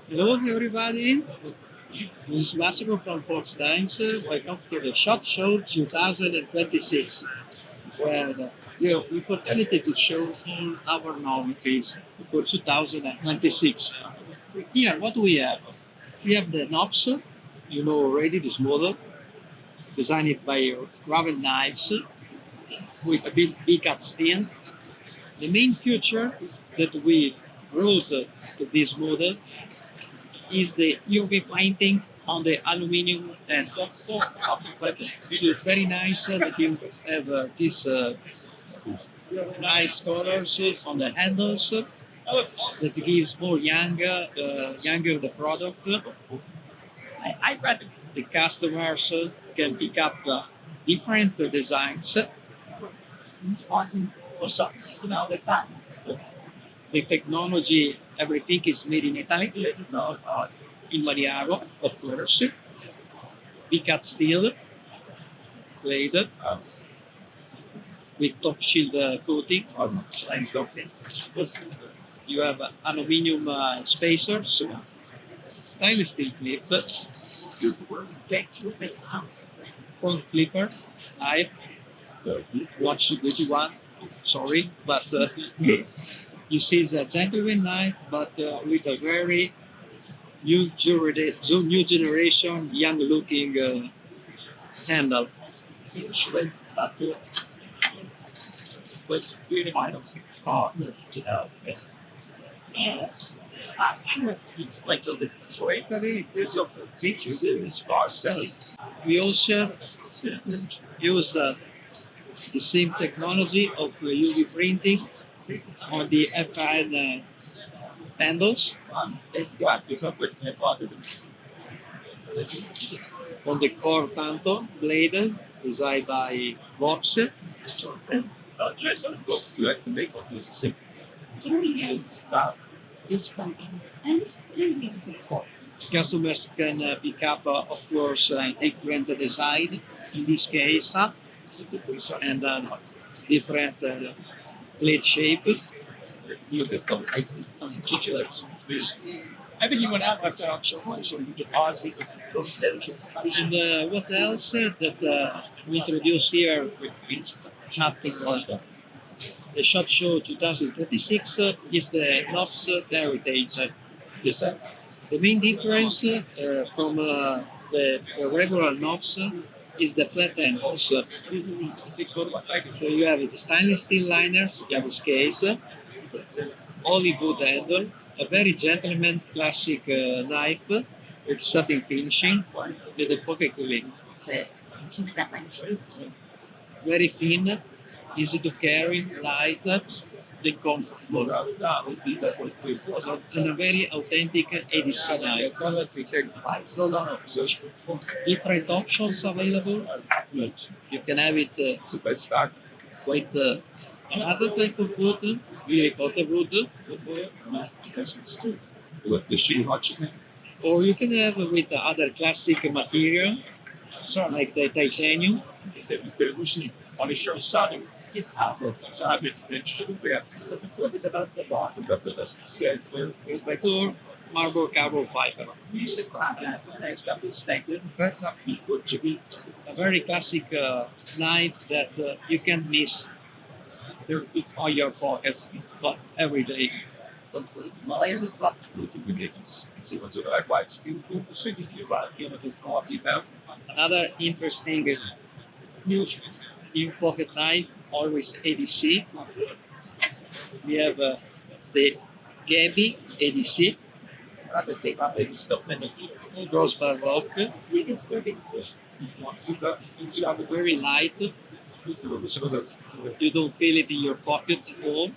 Hello everybody, this is Massimo from Fox Times. Welcome to the SHOT Show 2026, where we have the opportunity to show all our novelties for 2026. Here, what do we have? We have the knobs, you know already this model, designed by Ravel Knives with a big cut steel. The main feature that we brought to this model is the UV painting on the aluminum end. So it's very nice that you have these nice colors on the handles that gives more younger the product. The customers can pick up different designs. The technology, everything is made in Italy, in Mariago, of course. We cut steel blade with top shield coating. You have aluminum spacers, stainless steel clip, front flipper, knife, watch which one, sorry, but you see it's a gentleman knife, but with a very new generation, young looking handle. We also use the same technology of UV printing on the FN handles, on the core tanto blade designed by Vox. Customers can pick up, of course, different design in this case, and different blade shape. And what else that we introduced here at the SHOT Show 2026 is the knobs heritage. The main difference from the regular knobs is the flat handles. So you have the stainless steel liners in this case, Hollywood handle, a very gentleman classic knife with satin finishing with a pocket cooling. Very thin, easy to carry, light, and comfortable. And a very authentic EDC knife. Different options available. You can have it quite another type of wood, really coated wood. Or you can have it with other classic material, like the titanium. Or marble carbon fiber. A very classic knife that you can't miss on your pockets, but every day. Another interesting new pocket knife, always EDC. We have the Gabby EDC, crossbar lock, very light. You don't feel it in your pocket at all.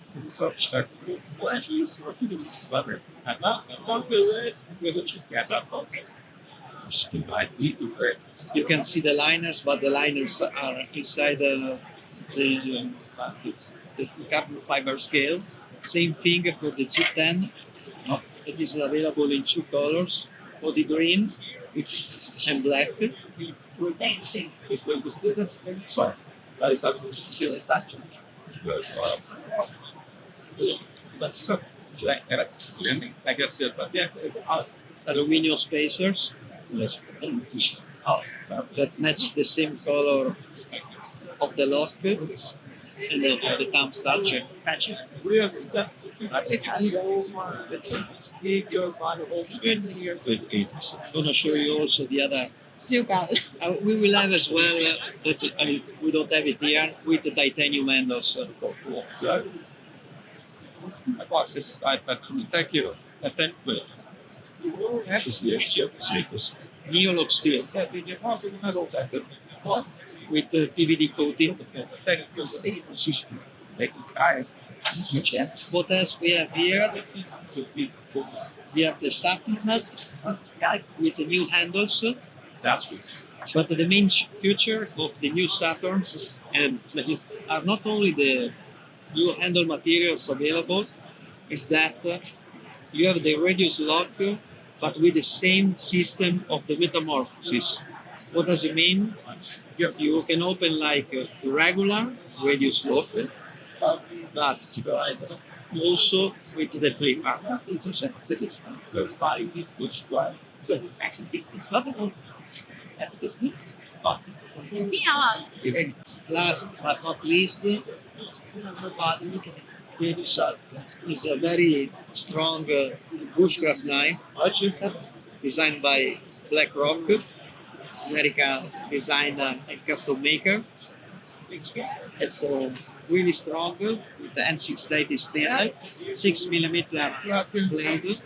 You can see the liners, but the liners are inside the carbon fiber scale. Same thing for the G10. It is available in two colors, body green and black. Aluminium spacers that match the same color of the lock and the thumb starch. I'm gonna show you also the other. Still got it. We will have as well, we don't have it here, with the titanium handles. Neolog steel with the PVD coating. What else we have here? We have the Saturn nut with the new handles. But the main feature of the new Saturn are not only the new handle materials available, is that you have the radius lock, but with the same system of the metamorphosis. What does it mean? You can open like a regular radius lock, but also with the flipper. Last but not least, is a very strong bushcraft knife designed by BlackRock, American designer and custom maker. It's really strong with the N690 steel, 6mm blade.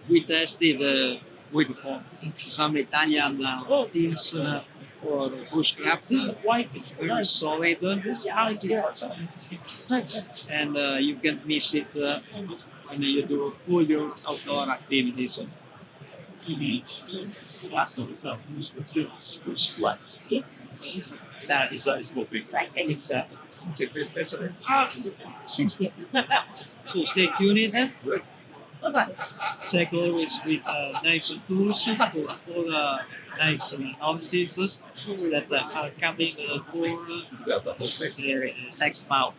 We tested with some Italian teams for Bushcraft. It's very solid, and you can't miss it when you do all your outdoor activities. That is right, and it's so stay tuned. Check always with knives and tools for all knives and obstacles that are coming for the next month.